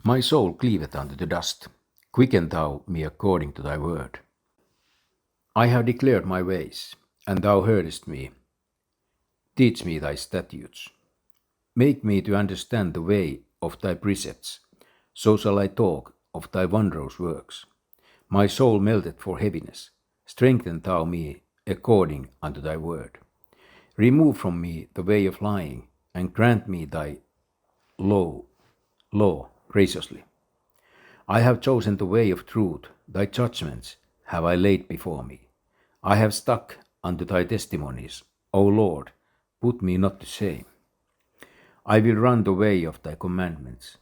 My soul cleaveth unto the dust. Quicken thou me according to thy word. I have declared my ways, and thou heardest me. Teach me thy statutes. Make me to understand the way of thy precepts. So shall I talk of thy wondrous works. My soul melteth for heaviness. Strengthen thou me according unto thy word. Remove from me the way of lying, and grant me thy law graciously. I have chosen the way of truth, thy judgments have I laid before me. I have stuck unto thy testimonies. O Lord, put me not to shame. I will run the way of thy commandments,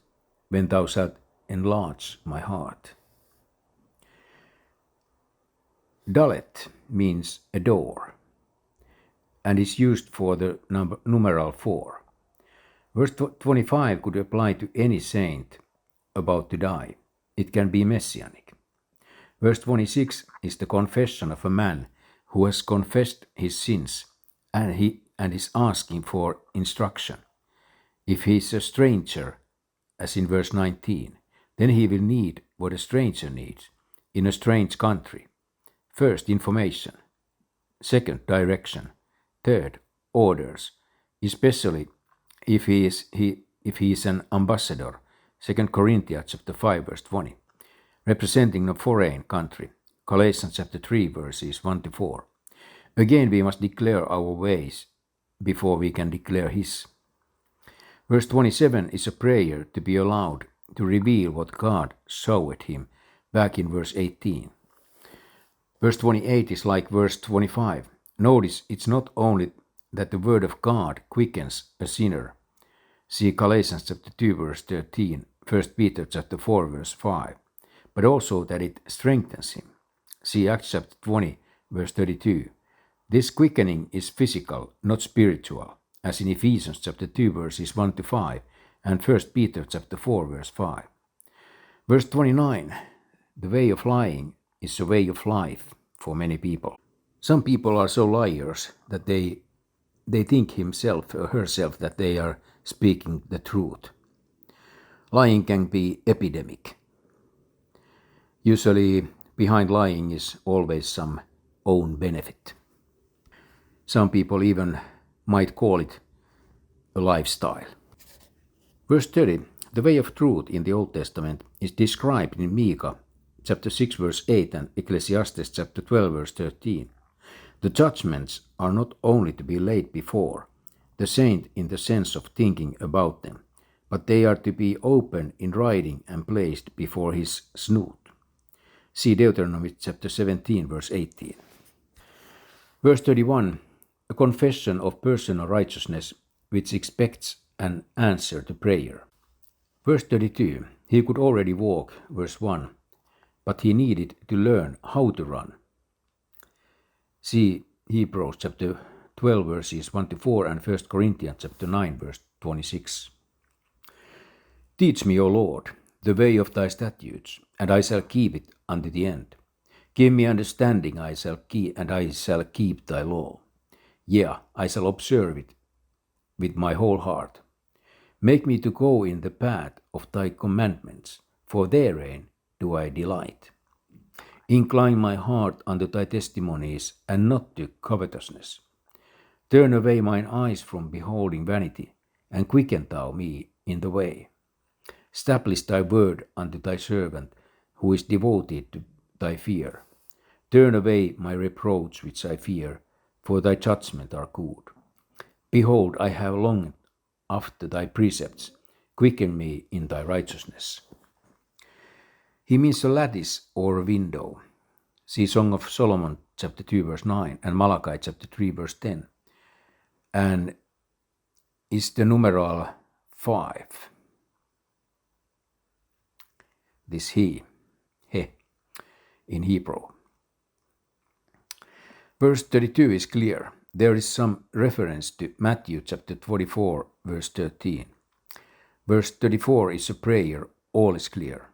when thou shalt enlarge my heart. Dalet means a door, and is used for the numeral 4. Verse 25 could apply to any saint about to die. It can be messianic. Verse 26 is the confession of a man who has confessed his sins and is asking for instruction. If he is a stranger, as in verse 19, then he will need what a stranger needs in a strange country. First, information. Second, direction. Third, orders, especially if he is an ambassador. 2 Corinthians chapter 5 verse 20, representing a foreign country. Galatians chapter 3 verses 1 to 4. Again, we must declare our ways before we can declare his. Verse 27 is a prayer to be allowed to reveal what God showed him back in verse 18. Verse 28 is like verse 25. Notice it's not only that the word of God quickens a sinner. See Galatians chapter 2 verse 13, 1 Peter chapter 4 verse 5, but also that it strengthens him. See Acts chapter 20 verse 32. This quickening is physical, not spiritual, as in Ephesians chapter 2 verses 1 to 5 and 1 Peter chapter 4 verse 5. Verse 29, the way of lying is a way of life for many people. Some people are so liars that they think himself or herself that they are speaking the truth. Lying can be epidemic. Usually behind lying is always some own benefit. Some people even might call it a lifestyle. Verse 30, the way of truth in the Old Testament is described in Micah chapter 6 verse 8 and Ecclesiastes chapter 12 verse 13. The judgments are not only to be laid before the saint in the sense of thinking about them, but they are to be open in writing and placed before his snoot. See Deuteronomy chapter 17 verse 18. Verse 31, a confession of personal righteousness which expects an answer to prayer. Verse 32, he could already walk, verse 1, but he needed to learn how to run. See Hebrews chapter 12 verses 1 to 4 and 1 Corinthians chapter 9 verse 26. Teach me, O Lord, the way of thy statutes, and I shall keep it unto the end. Give me understanding, I shall keep thy law. Yea, I shall observe it with my whole heart. Make me to go in the path of thy commandments, for therein do I delight. Incline my heart unto thy testimonies, and not to covetousness. Turn away mine eyes from beholding vanity, and quicken thou me in the way. Establish thy word unto thy servant, who is devoted to thy fear. Turn away my reproach which I fear, for thy judgments are good. Behold, I have longed after thy precepts. Quicken me in thy righteousness. He means a lattice or a window. See Song of Solomon chapter 2 verse 9 and Malachi chapter 3 verse 10. And is the numeral 5. This he in Hebrew. Verse 32 is clear. There is some reference to Matthew chapter 24 verse 13. Verse 34 is a prayer, all is clear.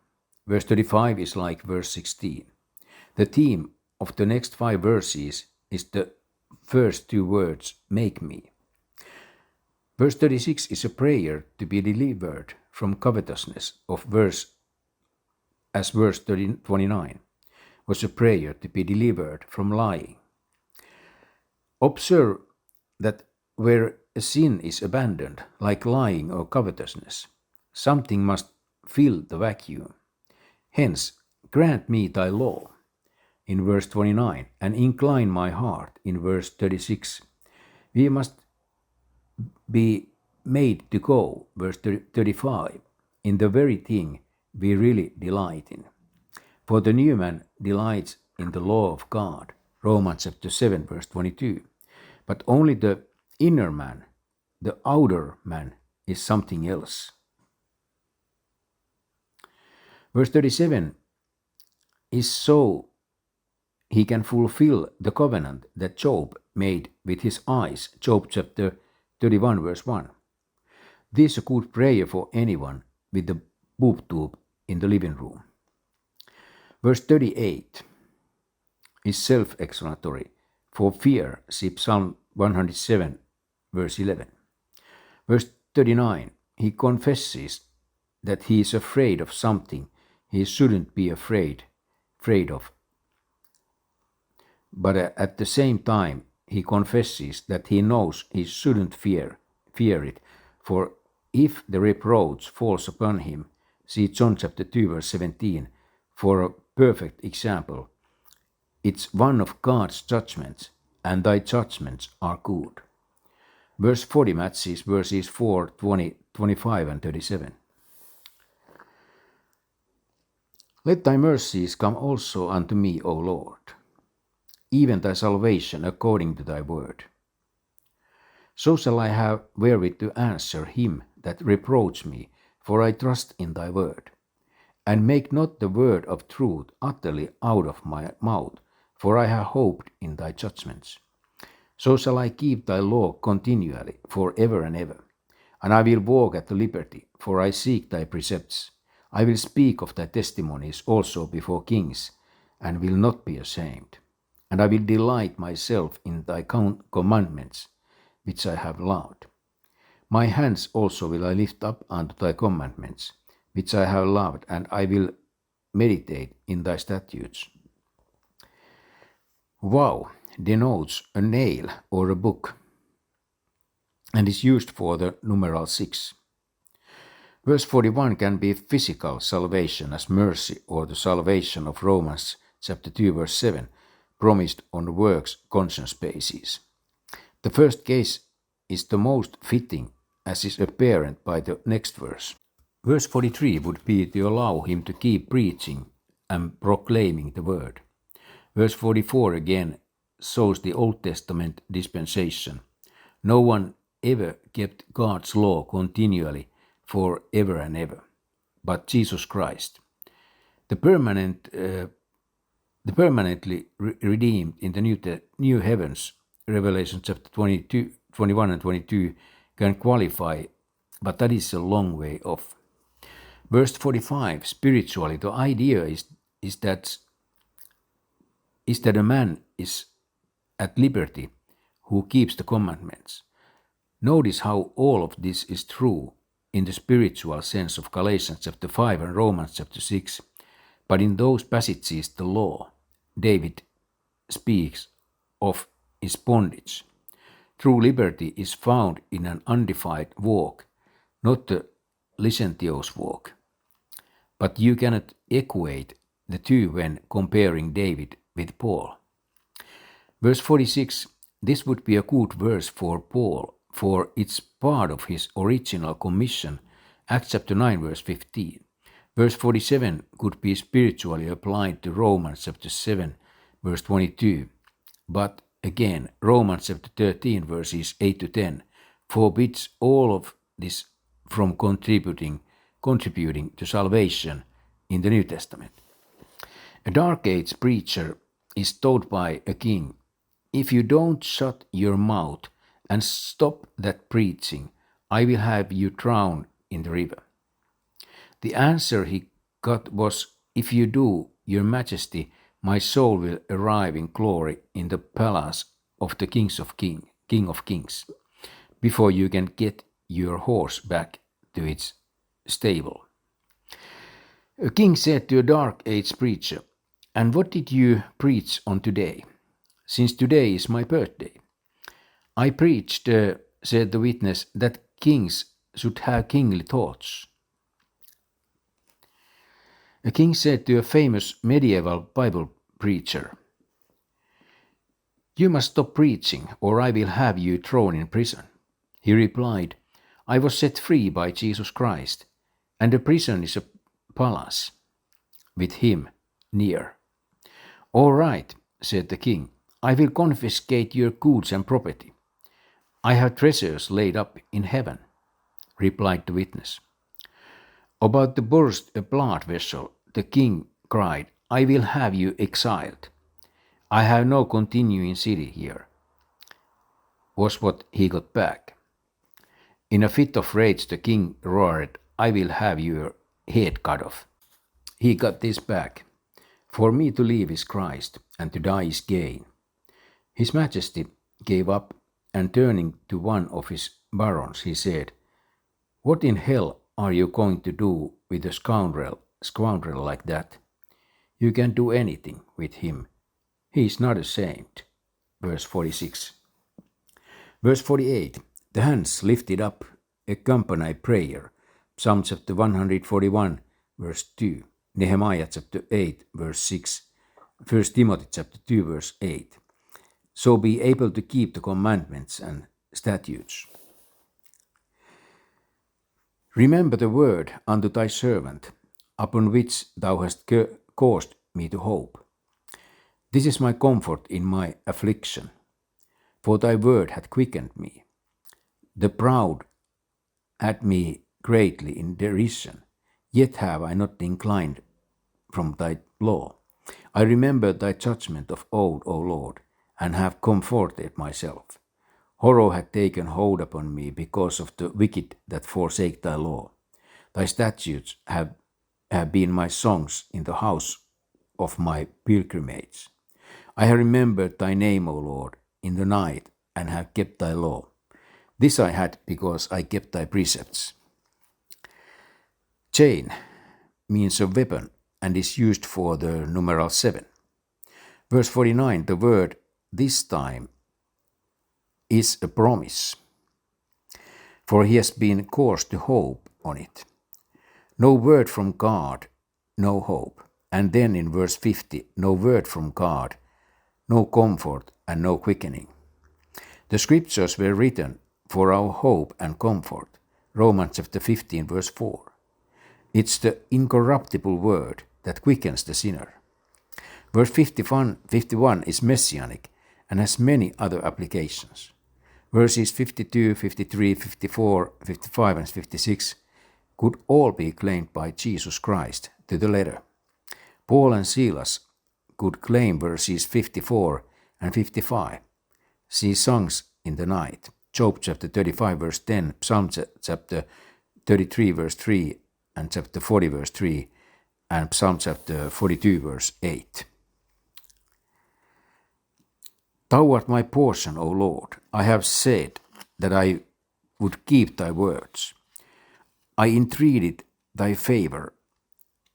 Verse 35 is like verse 16. The theme of the next 5 verses is the first 2 words, make me. Verse 36 is a prayer to be delivered from covetousness of verse 29 was a prayer to be delivered from lying. Observe that where a sin is abandoned, like lying or covetousness, something must fill the vacuum. Hence, grant me thy law, in verse 29, and incline my heart, in verse 36. We must be made to go, verse 35, in the very thing we really delight in. For the new man delights in the law of God, Romans chapter 7, verse 22. But only the inner man, the outer man, is something else. Verse 37 is so he can fulfill the covenant that Job made with his eyes, Job chapter 31, verse 1. This is a good prayer for anyone with the boob tube in the living room. Verse 38 is self-explanatory. For fear, see Psalm 107, verse 11. Verse 39, he confesses that he is afraid of something he shouldn't be afraid of. But at the same time, he confesses that he knows he shouldn't fear it. For if the reproach falls upon him, see John chapter 2, verse 17, for a perfect example. It's one of God's judgments, and thy judgments are good. Verse 40 matches verses 4, 20, 25 and 37. Let thy mercies come also unto me, O Lord, even thy salvation according to thy word. So shall I have wherewith to answer him that reproach me, for I trust in thy word. And make not the word of truth utterly out of my mouth, for I have hoped in thy judgments. So shall I keep thy law continually, for ever and ever. And I will walk at the liberty, for I seek thy precepts. I will speak of thy testimonies also before kings, and will not be ashamed. And I will delight myself in thy commandments, which I have loved. My hands also will I lift up unto thy commandments, which I have loved, and I will meditate in thy statutes. Wow denotes a nail or a book, and is used for the numeral 6. Verse 41 can be physical salvation as mercy, or the salvation of Romans chapter 2, verse 7, promised on works conscience basis. The first case is the most fitting, as is apparent by the next verse. Verse 43 would be to allow him to keep preaching and proclaiming the word. Verse 44 again shows the Old Testament dispensation. No one ever kept God's law continually for ever and ever, but Jesus Christ. The permanently redeemed in the new heavens, Revelation chapter 22, 21 and 22, can qualify, but that is a long way off. Verse 45, spiritually, the idea is that a man is at liberty who keeps the commandments. Notice how all of this is true in the spiritual sense of Galatians chapter 5 and Romans chapter 6, but in those passages the law, David speaks of his bondage. True liberty is found in an undefiled walk, not the licentious walk. But you cannot equate the two when comparing David with Paul. Verse 46, this would be a good verse for Paul, for it's part of his original commission, Acts chapter 9, verse 15. Verse 47 could be spiritually applied to Romans chapter 7, verse 22. But again, Romans chapter 13, verses 8 to 10, forbids all of this from contributing to salvation in the New Testament. A Dark Age preacher is told by a king, if you don't shut your mouth and stop that preaching, I will have you drowned in the river. The answer he got was, if you do, your majesty, my soul will arrive in glory in the palace of the King of Kings, before you can get your horse back to its stable. A king said to a dark age preacher, "And what did you preach on today? Since today is my birthday." "I preached," said the witness, "that kings should have kingly thoughts." A king said to a famous medieval Bible preacher, "You must stop preaching, or I will have you thrown in prison." He replied, "I was set free by Jesus Christ, and a prison is a palace with him near." "All right," said the king, "I will confiscate your goods and property. I have treasures laid up in heaven," replied the witness. About to burst a blood vessel, the king cried, "I will have you exiled. I have no continuing city here," was what he got back. In a fit of rage, the king roared, "I will have your head cut off." He got this back. "For me to live is Christ, and to die is gain." His Majesty gave up, and turning to one of his barons, he said, "What in hell are you going to do with a scoundrel like that? You can do anything with him. He is not a saint." Verse 46. Verse 48. The hands lifted up accompany prayer. Psalm chapter 141, verse 2. Nehemiah chapter 8, verse 6. 1 Timothy chapter 2, verse 8. So be able to keep the commandments and statutes. Remember the word unto thy servant, upon which thou hast caused me to hope. This is my comfort in my affliction, for thy word hath quickened me. The proud had me greatly in derision, yet have I not inclined from thy law. I remembered thy judgment of old, O Lord, and have comforted myself. Horror had taken hold upon me because of the wicked that forsake thy law. Thy statutes have been my songs in the house of my pilgrimage. I have remembered thy name, O Lord, in the night, and have kept thy law. This I had because I kept thy precepts. Chain means a weapon and is used for the numeral 7. Verse 49, the word "this time" is a promise, for he has been caused to hope on it. No word from God, no hope. And then in verse 50, no word from God, no comfort and no quickening. The scriptures were written for our hope and comfort. Romans chapter 15, verse 4. It's the incorruptible word that quickens the sinner. Verse 51 is messianic and has many other applications. Verses 52, 53, 54, 55 and 56 could all be claimed by Jesus Christ to the letter. Paul and Silas could claim verses 54 and 55. See songs in the night. Job chapter 35 verse 10, Psalm chapter 33 verse 3 and chapter 40 verse 3 and Psalm chapter 42 verse 8. Thou art my portion, O Lord. I have said that I would keep thy words. I entreated thy favor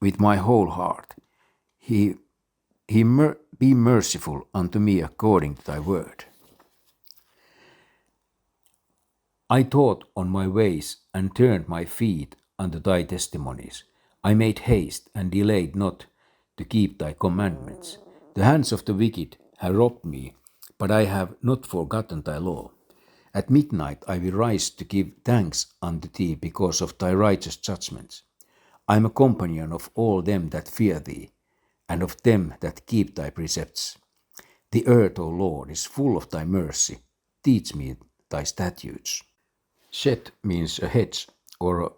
with my whole heart. Be merciful unto me according to thy word. I thought on my ways and turned my feet unto thy testimonies. I made haste and delayed not to keep thy commandments. The hands of the wicked have robbed me, but I have not forgotten thy law. At midnight I will rise to give thanks unto thee because of thy righteous judgments. I am a companion of all them that fear thee, and of them that keep thy precepts. The earth, O Lord, is full of thy mercy. Teach me thy statutes. Shed means a hedge or a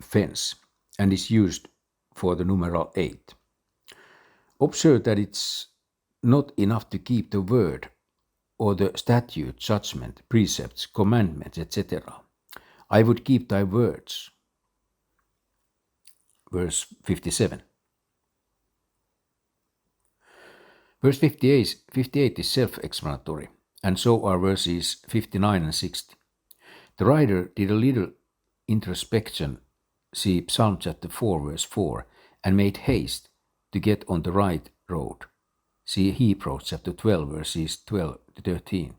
fence, and is used for the numeral 8. Observe that it's not enough to keep the word or the statute, judgment, precepts, commandments, etc. I would keep thy words. Verse 57. Verse 58 is self-explanatory, and so are verses 59 and 60. The writer did a little introspection see Psalm chapter 4 verse 4, and made haste to get on the right road. See Hebrews chapter 12 verses 12 to 13.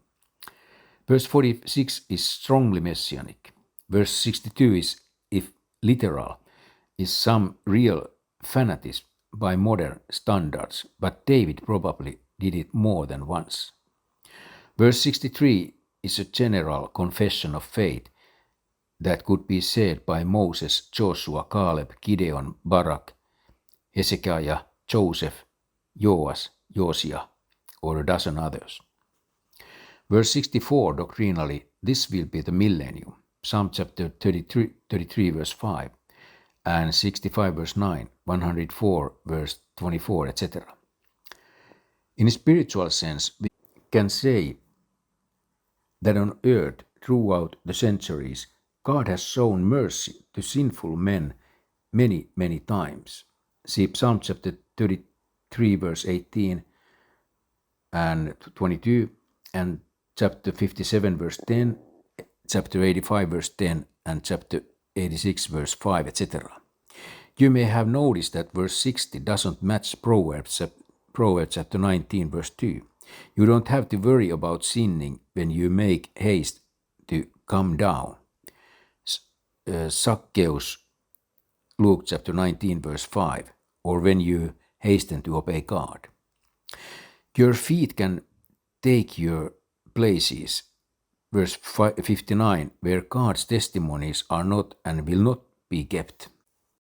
Verse 46 is strongly messianic. Verse 62 is, if literal, is some real fanatism by modern standards, but David probably did it more than once. Verse 63 is a general confession of faith that could be said by Moses, Joshua, Caleb, Gideon, Barak, Hezekiah, Joseph, Joas, Josiah, or a dozen others. Verse 64 doctrinally, this will be the millennium. Psalm chapter 33 verse 5, and 65 verse 9, 104 verse 24, etc. In a spiritual sense, we can say that on earth throughout the centuries, God has shown mercy to sinful men many, many times. See Psalm chapter 33 verse 18 and 22, and chapter 57 verse 10, chapter 85 verse 10, and chapter 86 verse 5, etc. You may have noticed that verse 60 doesn't match Proverbs chapter 19 verse 2. You don't have to worry about sinning when you make haste to come down. Zacchaeus, Luke chapter 19 verse 5, or when you hasten to obey God. Your feet can take you places, verse 59, where God's testimonies are not and will not be kept.